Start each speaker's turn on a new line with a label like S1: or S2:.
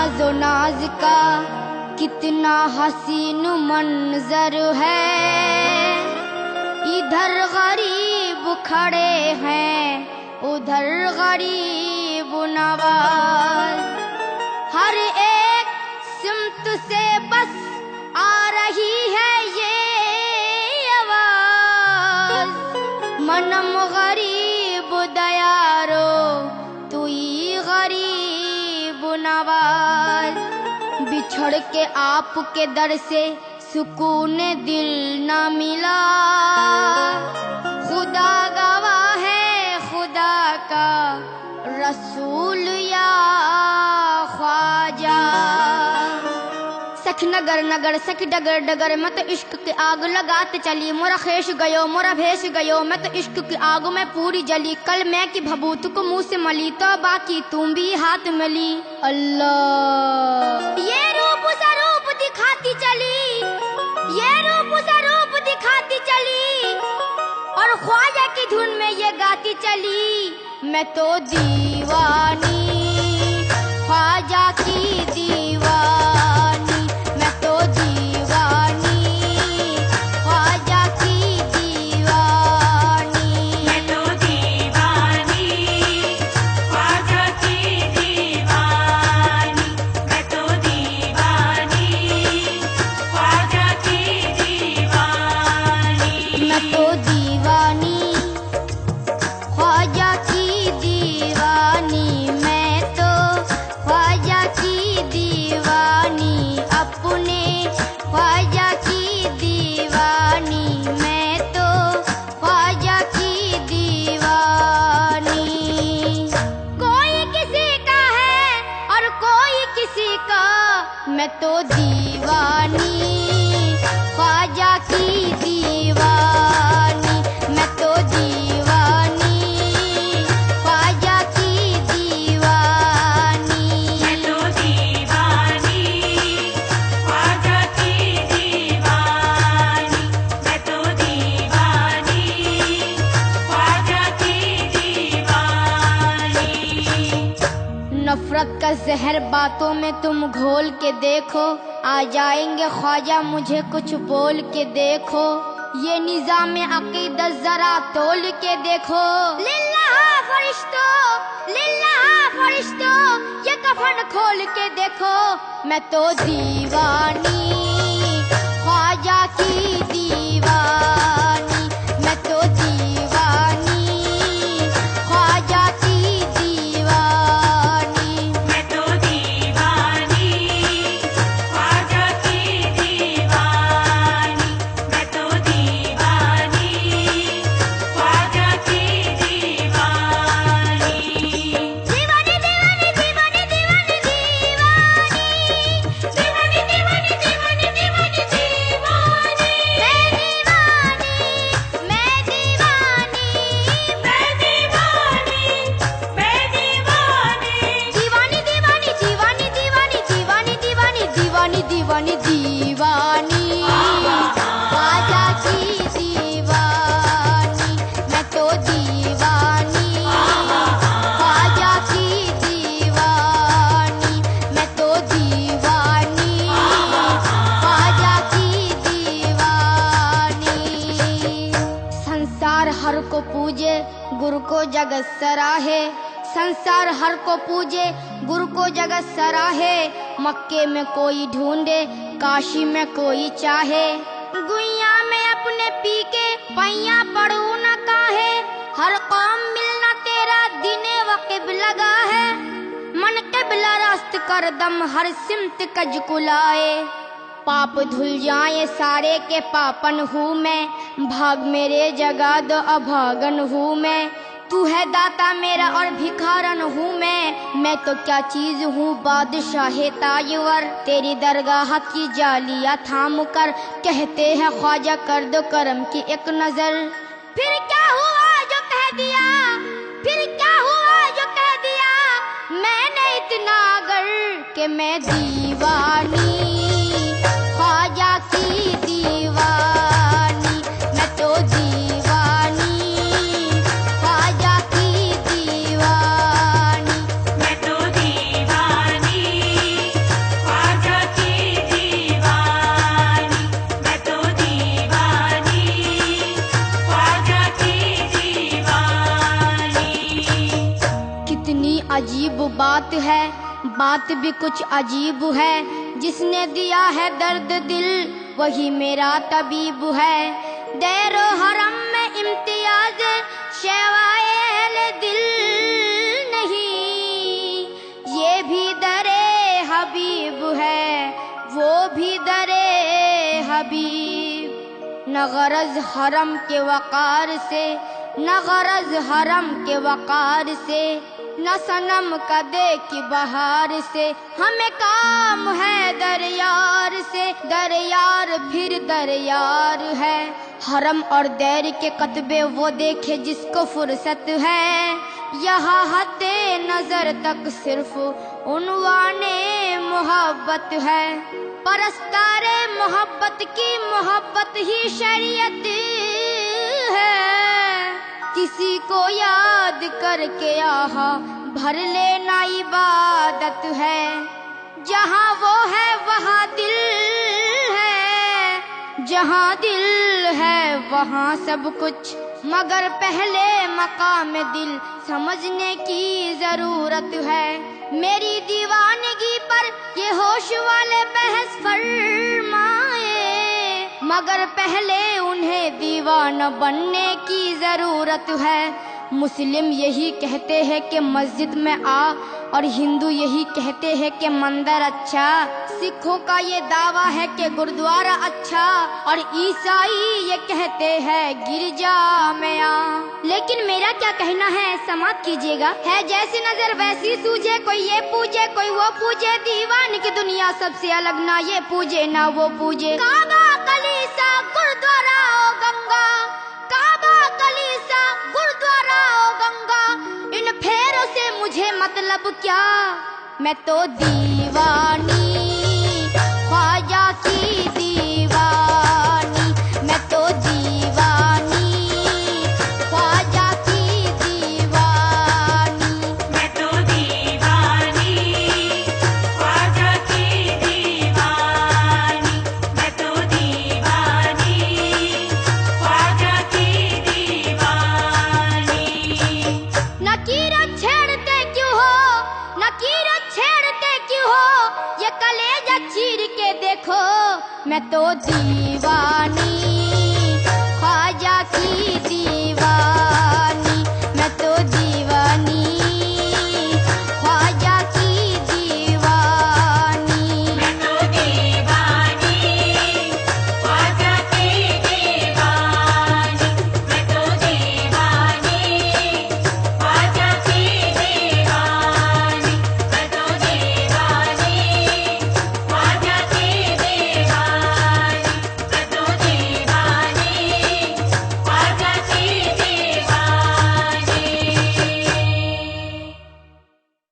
S1: नाजो नाज का कितना हसीन मंजर है। इधर गरीब खड़े हैं, उधर गरीब नवाज। हर एक सिमत से बस आ रही है ये आवाज। मनम गरीब दयारो तुई गरीब नवाज। बिछड़ के आपके दर से सुकून दिल न मिला। खुदा गवाह है खुदा का रसूल या ख्वाजा। सख नगर नगर सख डगर डगर मैं तो इश्क की आग लगाते चली। मोरा खेश गयो मोरा भेष गयो, मैं तो इश्क की आग में पूरी जली। कल मैं की भभूत को मुंह से मली तो बाकी तुम भी हाथ मिली। अल्लाह ये रूप स्वरूप दिखाती चली, ये रूप स्वरूप दिखाती चली और ख्वाजा की धुन में ये गाती चली। मैं तो दीवानी ख्वाजा की दीवानी, मैं तो दीवानी ख्वाजा की दीवानी।
S2: मैं तो दीवानी ख्वाजा की दीवानी, मैं तो दीवानी ख्वाजा की दीवानी।
S1: मैं तो दीवानी ख्वाजा की दीवानी, मैं तो ख्वाजा की दीवानी। अपने ख्वाजा की दीवानी, मैं तो ख्वाजा की दीवानी। कोई किसी का है और कोई किसी का, मैं तो दीवानी ख्वाजा की दीवानी। मैं तो दीवानी ख्वाजा की दीवानी।
S2: मैं तो दीवानी ख्वाजा की दीवानी, मैं तो दीवानी ख्वाजा की दीवानी।
S1: नफरत का जहर बातों में तुम घोल के देखो, आ जाएंगे ख्वाजा मुझे कुछ बोल के देखो। ये निज़ाम अकीदत जरा तोल के देखो। लिल्लाह फरिश्तो ये कफन खोल के देखो। मैं तो दीवानी ख्वाजा की दीवानी, मैं तो दीवानी ख्वाजा की दीवानी।
S2: मैं तो दीवानी ख्वाजा की दीवानी, मैं तो दीवानी ख्वाजा की दीवानी।
S1: दीवानी दीवानी दीवानी दीवानी दीवानी दीवानी दीवानी दीवानी दीवानी दीवानी। मैं दीवानी
S2: मैं दीवानी मैं दीवानी।
S1: दीवानी दीवानी दीवानी दीवानी दीवानी दीवानी दीवानी दीवानी दीवानी ख्वाजा की दीवानी। मैं तो दीवानी ख्वाजा की दीवानी, मैं तो दीवानी ख्वाजा की दीवानी। संसार हर को पूजे गुरु को जगत सराहे, संसार हर को पूजे गुरु को जगत सराहे। मक्के में कोई ढूंढे काशी में कोई चाहे। गुइया में अपने पी के पैया पड़ू न काहे। हर कौम मिलना तेरा दिने वक़्ब लगा है। मन क़िबला रास्त कर दम हर सिमत कज कुलाए। पाप धुल जाए सारे के पापन हूँ मैं, भाग मेरे जगा दो अभागन हूँ मैं। तू है दाता मेरा और भिखारन हूँ मैं तो क्या चीज हूँ बादशाह ताजवर। तेरी दरगाह की जालियाँ थाम कर कहते हैं ख्वाजा कर दो करम की एक नजर। फिर क्या हुआ जो कह दिया, फिर क्या हुआ जो कह दिया मैंने इतना अगर कि मैं दीवानी ख्वाजा की दीवानी। मैं तो दीवानी ख्वाजा की दीवानी।
S2: मैं तो दीवानी
S1: कितनी अजीब बात है, बात भी कुछ अजीब है। जिसने दिया है दर्द दिल वही मेरा तबीब है। दैरो हरम में इम्तियाज शैवाए दिल नहीं, ये भी दरे हबीब है, वो भी दरे हबीब। न गरज हरम के वकार से, न गरज हरम के वकार से, न सनम कदे की बहार से। हमें काम है दरयार से, दरयार फिर दरयार है। हरम और दैर के कतबे वो देखे जिसको फुर्सत है। यहाँ हद्दे नजर तक सिर्फ उन्वाने मोहब्बत है। परस्तारे मोहब्बत की मोहब्बत ही शरीयत है। किसी को याद करके आहा भर लेना इबादत है। जहाँ वो है वहाँ दिल है, जहाँ दिल है वहाँ सब कुछ। मगर पहले मकाम दिल समझने की जरूरत है। मेरी दीवानगी पर ये होश वाले बहस फरमाए, मगर पहले उन्हें दीवाना बनने की जरूरत है। मुस्लिम यही कहते हैं कि मस्जिद में आ, और हिंदू यही कहते हैं कि मंदिर अच्छा। सिखों का ये दावा है कि गुरुद्वारा अच्छा, और ईसाई ये कहते हैं गिरजा में आ। लेकिन मेरा क्या कहना है समाप्त कीजिएगा। है जैसी नजर वैसी सूझे, कोई ये पूजे कोई वो पूजे। दीवान की दुनिया सबसे अलग, ना ये पूजे ना वो पूजे। काबा कलीसा गुरुद्वारा ओ गंगा, काबा कलीसा गुरुद्वारा ओ गंगा। इन फेरों से मुझे मतलब क्या, मैं तो दीवानी ख्वाजा की दीवानी। मैं तो दीवानी ख्वाजा की दीवानी।
S2: मैं तो दीवानी ख्वाजा की दीवानी। मैं तो दीवानी ख्वाजा की दीवानी।
S1: नकीरत छेड़ते क्यों हो, नकीरत छेड़ते क्यों हो, ये कलेजा चीर के देखो। मैं तो दीवानी